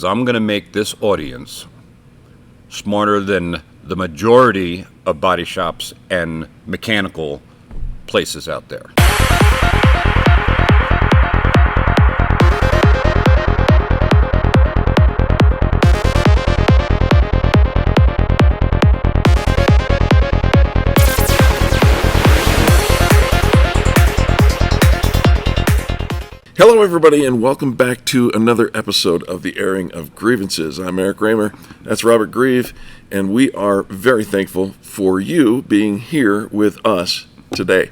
I'm going to make this audience smarter than the majority of body shops and mechanical places out there. Hello, everybody, and welcome back to another episode of the airing of Grievances. I'm Eric Reamer. That's Robert Grieve, and we are very thankful for you being here with us today.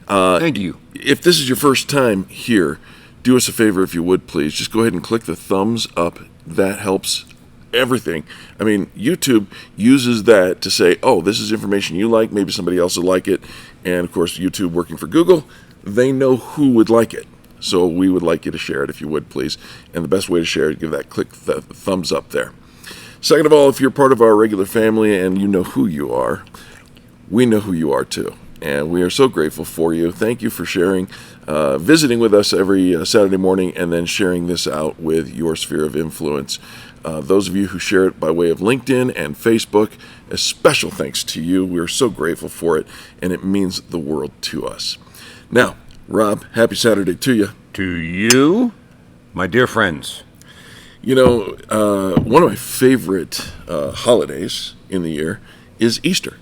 Thank you. If this is your first time here, do us a favor if you would, please. Just go ahead and click the thumbs up. That helps everything. I mean, YouTube uses that to say, oh, this is information you like. Maybe somebody else will like it. And, of course, YouTube working for Google, they know who would like it. So we would like you to share it if you would, please. And the best way to share it, click the thumbs up there. Second of all, if you're part of our regular family and you know who you are, we know who you are too. And we are so grateful for you. Thank you for sharing, visiting with us every Saturday morning and then sharing this out with your sphere of influence. Those of you who share it by way of LinkedIn and Facebook, a special thanks to you. We are so grateful for it, and it means the world to us. Now, Rob, happy Saturday to you. To you, my dear friends. You know, one of my favorite holidays in the year is Easter.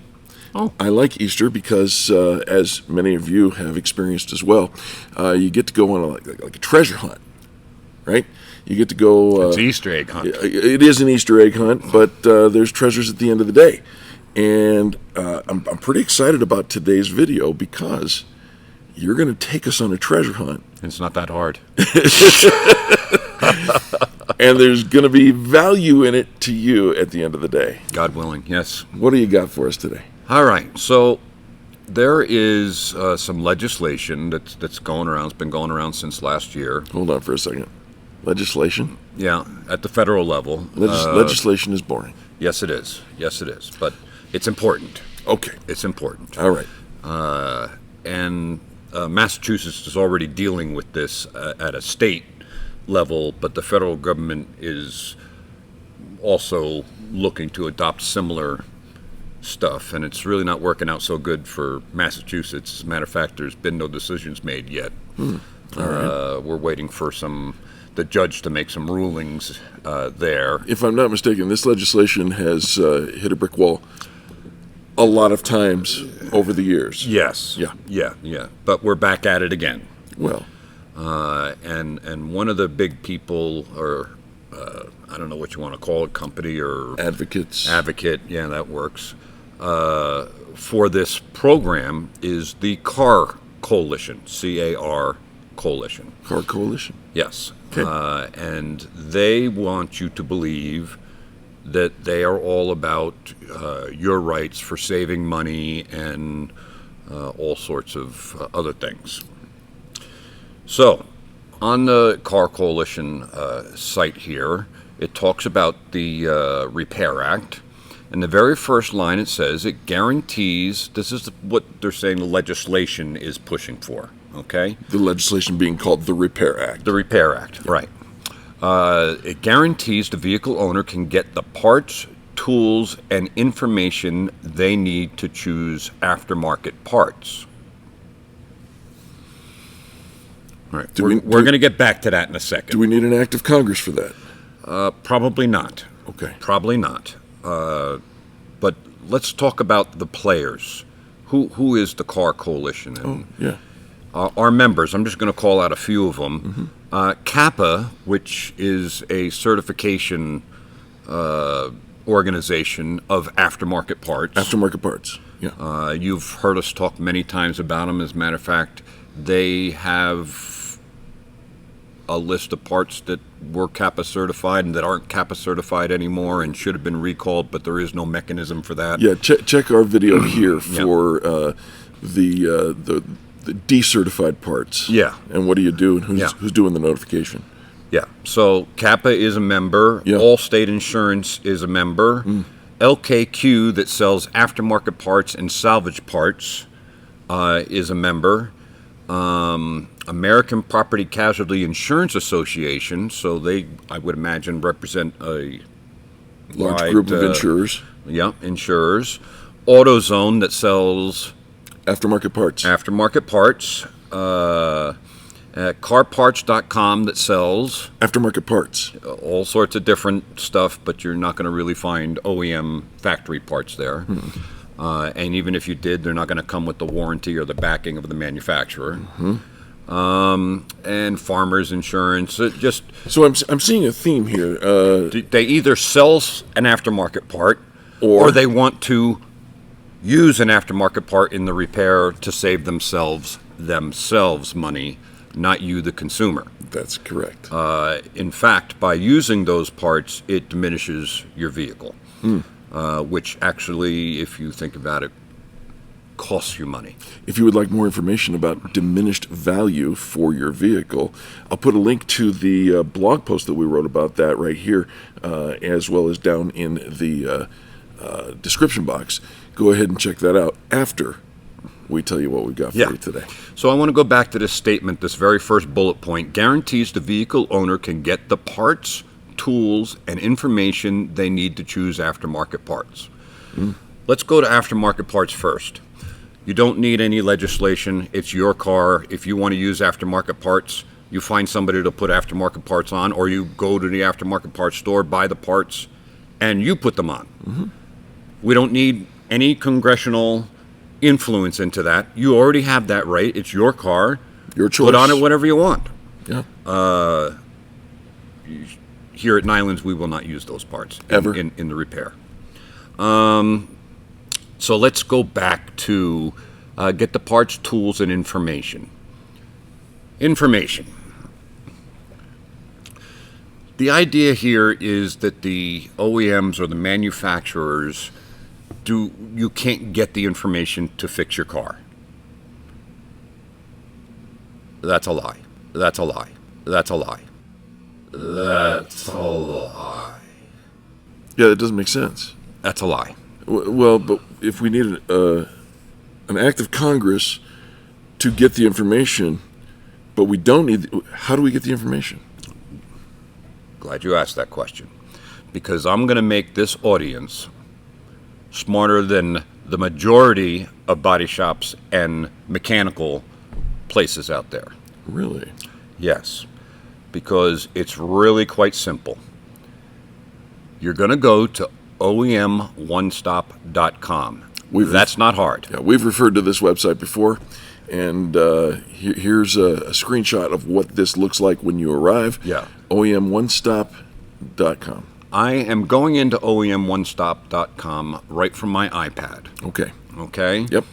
Oh. I like Easter because, as many of you have experienced as well, you get to go on like a treasure hunt, right? You get to go... It's an Easter egg hunt. It is an Easter egg hunt, but there's treasures at the end of the day. And I'm pretty excited about today's video because... you're going to take us on a treasure hunt. It's not that hard. And there's going to be value in it to you at the end of the day. God willing, yes. What do you got for us today? All right. So there is some legislation that's going around. It's been going around since last year. Hold on for a second. Legislation? Yeah, at the federal level. Legislation is boring. Yes, it is. Yes, it is. But it's important. Okay. It's important. All right. And Massachusetts is already dealing with this at a state level, but the federal government is also looking to adopt similar stuff, and it's really not working out so good for Massachusetts. As a matter of fact, there's been no decisions made yet. All right. We're waiting for the judge to make some rulings there. If I'm not mistaken, this legislation has hit a brick wall a lot of times over the years. Yes. Yeah. But we're back at it again. Well. And one of the big people, or I don't know what you want to call it, company or... Advocate, yeah, that works. For this program is the CAR Coalition, C-A-R Coalition. CAR Coalition? Yes. Okay. And they want you to believe that they are all about your rights for saving money and all sorts of other things. So, on the CAR Coalition site here, it talks about the Repair Act. And the very first line it says, it guarantees, this is what they're saying the legislation is pushing for, okay? The legislation being called the Repair Act. The Repair Act, right. It guarantees the vehicle owner can get the parts, tools, and information they need to choose aftermarket parts. All right. We're going to get back to that in a second. Do we need an act of Congress for that? Probably not. Okay. Probably not. But let's talk about the players. Who is the CAR Coalition? And, yeah. Our members, I'm just going to call out a few of them. Mm-hmm. CAPA, which is a certification organization of aftermarket parts. Aftermarket parts, yeah. You've heard us talk many times about them. As a matter of fact, they have a list of parts that were CAPA certified and that aren't CAPA certified anymore and should have been recalled, but there is no mechanism for that. Yeah, check our video here for the decertified parts. Yeah. And what do you do, and who's doing the notification? Yeah. So CAPA is a member. Yeah. Allstate Insurance is a member. LKQ, that sells aftermarket parts and salvage parts, is a member. American Property Casualty Insurance Association, so they, I would imagine, represent a Large wide, group of insurers. Yeah, insurers. AutoZone that sells Aftermarket parts. aftermarket parts. CarParts.com that sells Aftermarket parts. all sorts of different stuff, but you're not going to really find OEM factory parts there. And even if you did, they're not going to come with the warranty or the backing of the manufacturer. And Farmers Insurance. So I'm seeing a theme here. They either sell an aftermarket part or they want to use an aftermarket part in the repair to save themselves money, not you, the consumer. That's correct. In fact, by using those parts, it diminishes your vehicle, which actually, if you think about it, costs you money. If you would like more information about diminished value for your vehicle, I'll put a link to the blog post that we wrote about that right here, as well as down in the description box. Go ahead and check that out after we tell you what we've got for you today. So I want to go back to this statement, this very first bullet point. Guarantees the vehicle owner can get the parts, tools, and information they need to choose aftermarket parts. Let's go to aftermarket parts first. You don't need any legislation. It's your car. If you want to use aftermarket parts, you find somebody to put aftermarket parts on, or you go to the aftermarket parts store, buy the parts, and you put them on. We don't need any congressional influence into that. You already have that right. It's your car. Your choice. Put on it whatever you want. Yeah. Here at Nylund, we will not use those parts Ever. in the repair. So let's go back to get the parts, tools, and information. Information. The idea here is that the OEMs or the manufacturers you can't get the information to fix your car. That's a lie. That's a lie. That's a lie. That's a lie. Yeah, that doesn't make sense. That's a lie. Well, but if we need an act of Congress to get the information, but we don't need, how do we get the information? Glad you asked that question. Because I'm going to make this audience smarter than the majority of body shops and mechanical places out there. Really? Yes. Because it's really quite simple. You're going to go to OEMonestop.com. That's not hard. Yeah, we've referred to this website before, and here's a screenshot of what this looks like when you arrive. Yeah. OEMonestop.com. I am going into OEMonestop.com right from my iPad. Okay. Okay? Yep.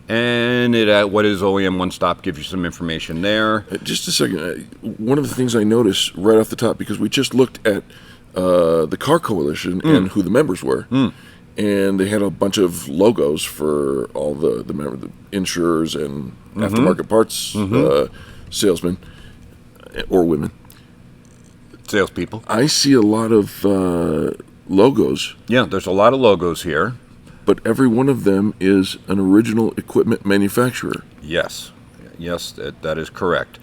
And what is OEM One Stop? Give you some information there. Just a second. One of the things I noticed right off the top, because we just looked at the Car Coalition and who the members were, and they had a bunch of logos for all the insurers and aftermarket parts salesmen or women. Salespeople. I see a lot of logos. Yeah, there's a lot of logos here. But every one of them is an original equipment manufacturer. Yes. Yes, that is correct.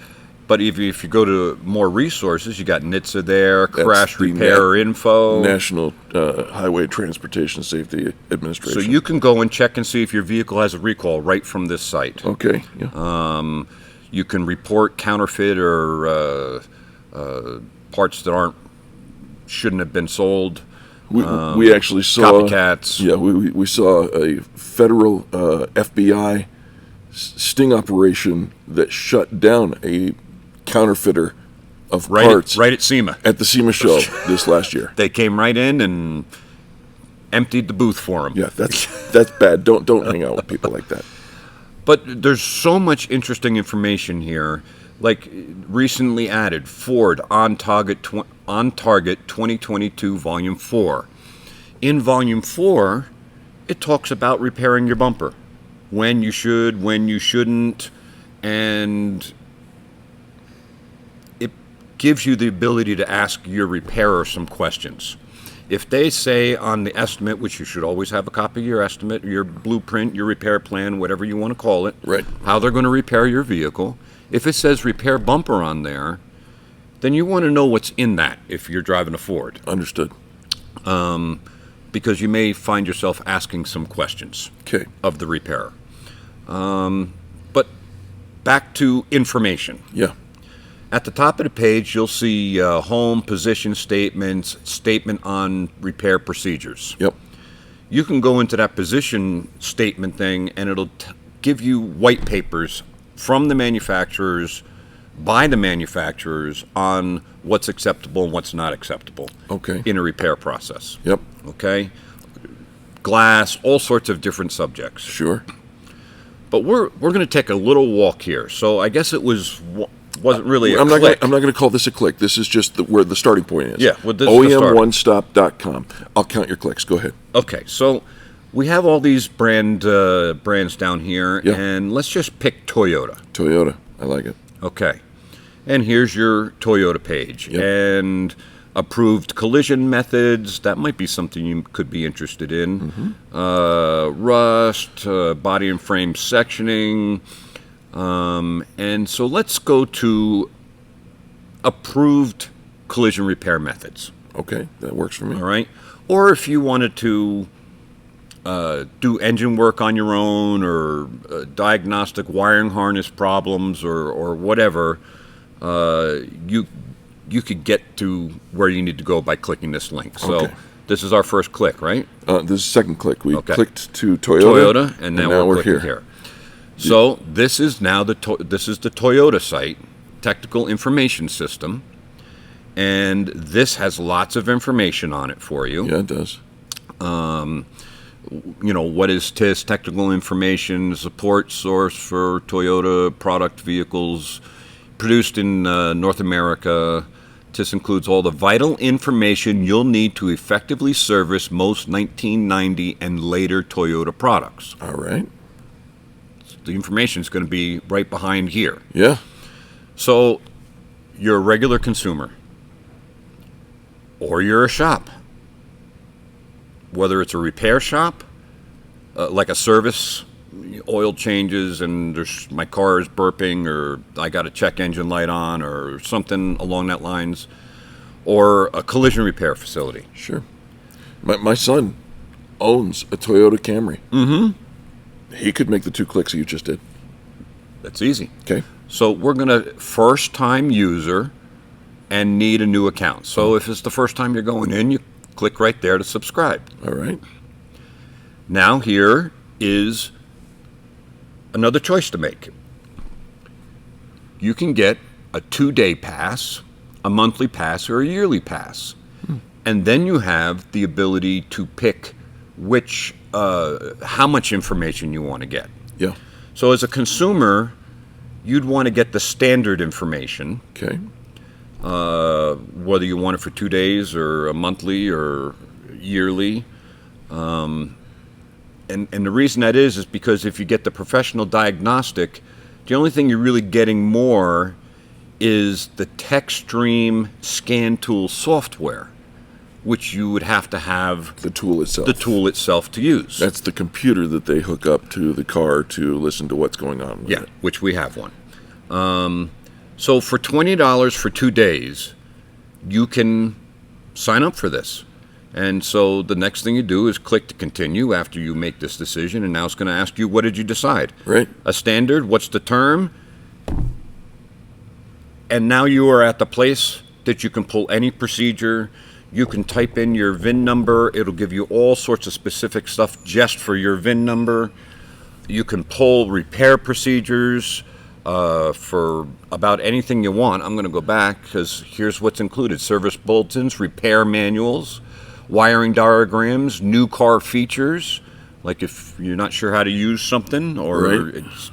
But if you go to more resources, you got NHTSA there, Crash Repair Info. National Highway Transportation Safety Administration. So you can go and check and see if your vehicle has a recall right from this site. Okay. Yeah. You can report counterfeit or parts that shouldn't have been sold. We actually saw copycats. Yeah, we saw a federal FBI sting operation that shut down a counterfeiter of parts right at SEMA. At the SEMA show this last year. They came right in and emptied the booth for them. Yeah, that's bad. Don't hang out with people like that. But there's so much interesting information here. Like recently added, Ford On Target 2022 Volume 4. In Volume 4, it talks about repairing your bumper. When you should, when you shouldn't, and it gives you the ability to ask your repairer some questions. If they say on the estimate, which you should always have a copy of your estimate, your blueprint, your repair plan, whatever you want to call it, Right. how they're going to repair your vehicle, if it says repair bumper on there, then you want to know what's in that if you're driving a Ford, Understood. because you may find yourself asking some questions Okay. of the repairer. But back to information. Yeah. At the top of the page, you'll see home, position statements, statement on repair procedures. Yep. You can go into that position statement thing, and it'll give you white papers from the manufacturers, by the manufacturers, on what's acceptable and what's not acceptable Okay. in a repair process. Yep. Okay? Glass, all sorts of different subjects. Sure. But we're going to take a little walk here. So I guess it wasn't really a I'm click. not going to call this a click. This is just where the starting point is. Yeah, well, this is the start. OEMOneStop.com. I'll count your clicks. Go ahead. Okay, so we have all these brands down here, Yeah. and let's just pick Toyota. Toyota. I like it. Okay, and here's your Toyota page, Yep. and approved collision methods. That might be something you could be interested in. Mm-hmm. Rust, body and frame sectioning, and so let's go to approved collision repair methods. Okay. That works for me. All right. Or if you wanted to do engine work on your own, or diagnostic wiring harness problems, or whatever, you could get to where you need to go by clicking this link. So Okay. this is our first click, right? This is the second click. We Okay. clicked to Toyota. And now we're clicking here. So this is now this is the Toyota site, Technical Information System, and this has lots of information on it for you. Yeah, it does. What is TIS, technical information, support source for Toyota product vehicles produced in North America. TIS includes all the vital information you'll need to effectively service most 1990 and later Toyota products. All right. The information is going to be right behind here. Yeah. So you're a regular consumer, or you're a shop. Whether it's a repair shop, like a service, oil changes, and my car is burping, or I got a check engine light on, or something along that lines, or a collision repair facility. Sure. My son owns a Toyota Camry. Mm-hmm. He could make the 2 clicks you just did. That's easy. Okay. So we're going to first-time user and need a new account. So if it's the first time you're going in, you click right there to subscribe. All right. Now here is another choice to make. You can get a 2-day pass, a monthly pass, or a yearly pass. And then you have the ability to pick how much information you want to get. Yeah. So as a consumer, you'd want to get the standard information, Okay. whether you want it for 2 days or a monthly or yearly. And the reason that is because if you get the professional diagnostic, the only thing you're really getting more is the TechStream scan tool software, which you would have to have The tool itself. the tool itself to use. That's the computer that they hook up to the car to listen to what's going on with Yeah, it. which we have one. So for $20 for 2 days, you can sign up for this. And so the next thing you do is click to continue after you make this decision, and now it's going to ask you, what did you decide? Right. A standard, what's the term? And now you are at the place that you can pull any procedure. You can type in your VIN number. It'll give you all sorts of specific stuff just for your VIN number. You can pull repair procedures for about anything you want. I'm going to go back because here's what's included. Service bulletins, repair manuals, wiring diagrams, new car features, like if you're not sure how to use something, or Right. it's,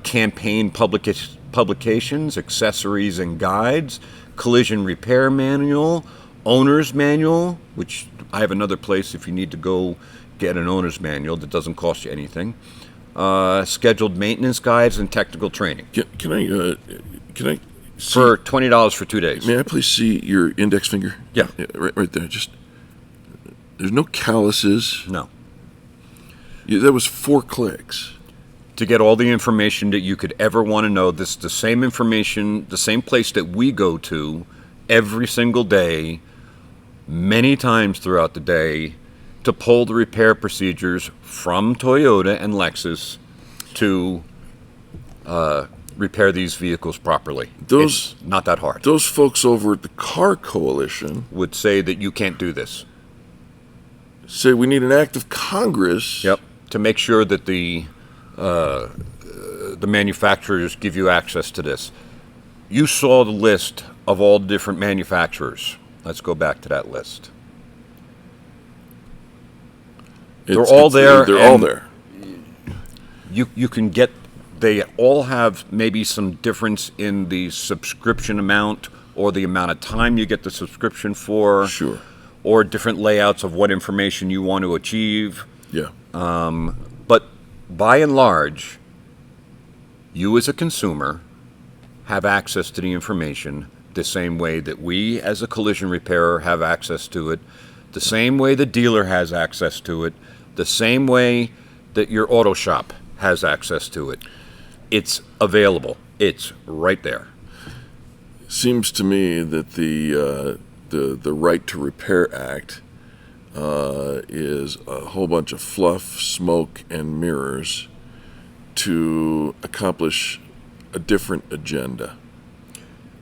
campaign publications, accessories and guides, collision repair manual, owner's manual, which I have another place if you need to go get an owner's manual that doesn't cost you anything, scheduled maintenance guides and technical training. Can I for $20 for 2 days. May I please see your index finger? Yeah. Right there. Just there's no calluses. No. That was 4 clicks. To get all the information that you could ever want to know. This is the same information, the same place that we go to every single day, many times throughout the day, to pull the repair procedures from Toyota and Lexus to repair these vehicles properly. It's not that hard. Those folks over at the Car Coalition Would say that you can't do this. say we need an act of Congress. Yep. To make sure that the manufacturers give you access to this. You saw the list of all the different manufacturers. Let's go back to that list. They're all there. They're all there. You can get. They all have maybe some difference in the subscription amount or the amount of time you get the subscription for. Sure. Or different layouts of what information you want to achieve. Yeah. But by and large, you as a consumer have access to the information the same way that we as a collision repairer have access to it, the same way the dealer has access to it, the same way that your auto shop has access to it. It's available. It's right there. Seems to me that the Right to Repair Act is a whole bunch of fluff, smoke, and mirrors to accomplish a different agenda.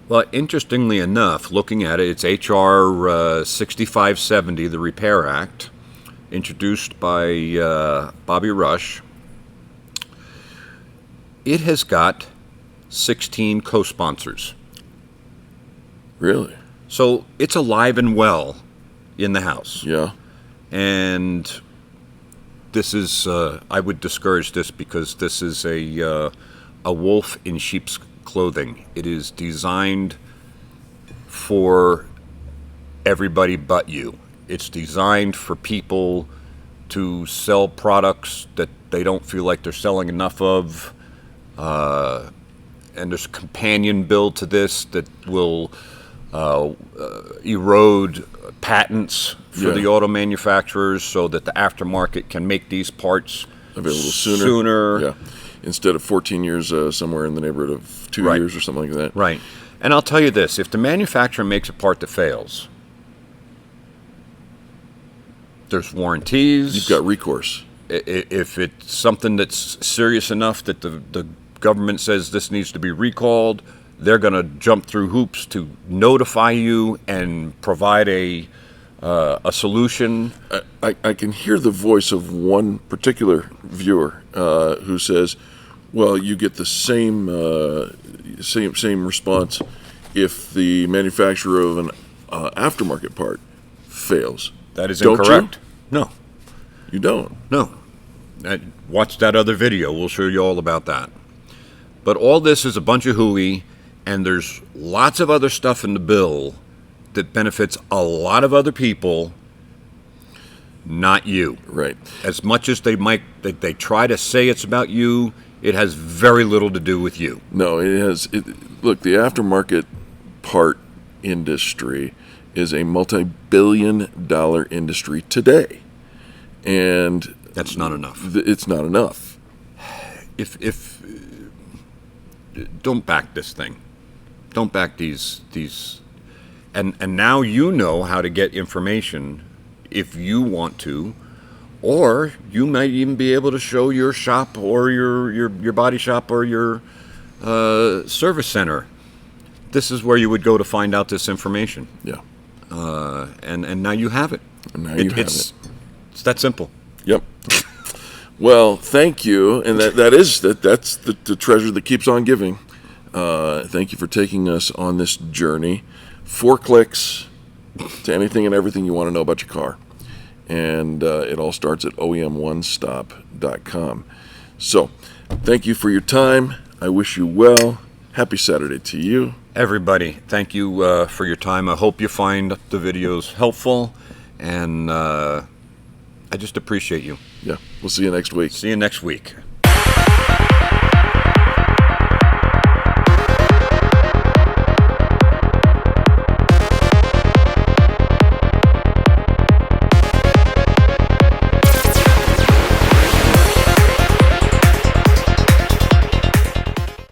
Well, interestingly enough, looking at it, it's H.R. 6570, the Repair Act, introduced by Bobby Rush. It has got 16 co-sponsors. Really? So it's alive and well in the House. Yeah. And this is, I would discourage this because this is a wolf in sheep's clothing. It is designed for everybody but you. It's designed for people to sell products that they don't feel like they're selling enough of. And there's a companion bill to this that will erode patents for the auto manufacturers so that the aftermarket can make these parts available sooner. Yeah. Instead of 14 years, somewhere in the neighborhood of 2 years or something like that. Right. And I'll tell you this, if the manufacturer makes a part that fails, there's warranties. You've got recourse. If it's something that's serious enough that the government says this needs to be recalled, they're going to jump through hoops to notify you and provide a solution. I can hear the voice of one particular viewer who says, "Well, you get the same response if the manufacturer of an aftermarket part fails." That is incorrect. No, you don't. No. Watch that other video. We'll show you all about that. But all this is a bunch of hooey, and there's lots of other stuff in the bill that benefits a lot of other people, not you. Right. As much as they try to say it's about you, it has very little to do with you. No, it has. Look, the aftermarket part industry is a multi-billion-dollar industry today, and that's not enough. It's not enough. If don't back this thing. Don't back these and now you know how to get information if you want to, or you might even be able to show your shop or your body shop or your service center. This is where you would go to find out this information. Yeah. And now you have it. And now you have it. It's that simple. Yep. Well, thank you, and that's the treasure that keeps on giving. Thank you for taking us on this journey. 4 clicks to anything and everything you want to know about your car, and it all starts at OEM1stop.com. So, thank you for your time. I wish you well. Happy Saturday to you. Everybody, thank you for your time. I hope you find the videos helpful, and I just appreciate you. Yeah, we'll see you next week. See you next week.